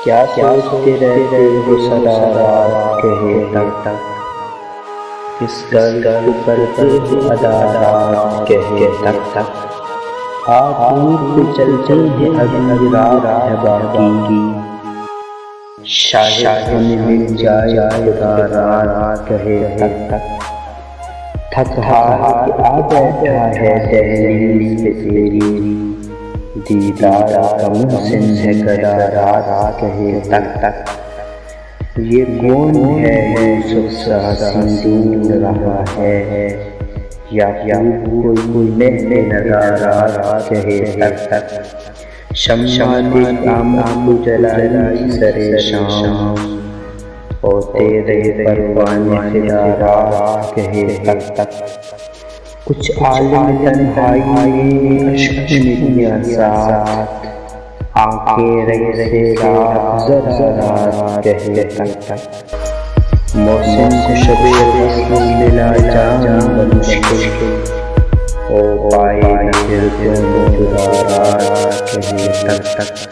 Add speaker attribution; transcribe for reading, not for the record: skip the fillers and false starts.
Speaker 1: کیا سوچتے رہتے ہو سدا رات کہے تک کس درد کو کرتے ہو ادا رات کہے تک آپ دور پہ چلتے ہیں ابھی رات ہے باقی شاید ہمیں مل جائے خدا رات کہے تک تھک ہار کے آ بیٹھا ہے دہلیز پہ تیری دیدار کا محسن ہے گدا رات کہے تک یہ کون ہے یوسف سا سندون رہا ہے یا کوئی مہر نظارات کہے تک شمع دیکھ آمد کو جلائی سر شام اور تیرے پروانے فدا رات کہے تک کچھ عالم تنہائی میں عشق میں دنیا ساتھ آنکھیں رہے سے رات ذرا رات کہے تک موسم کو شب رسم ملا جان مشکل او پائے نہ پھر دونوں جدا رات کہے تک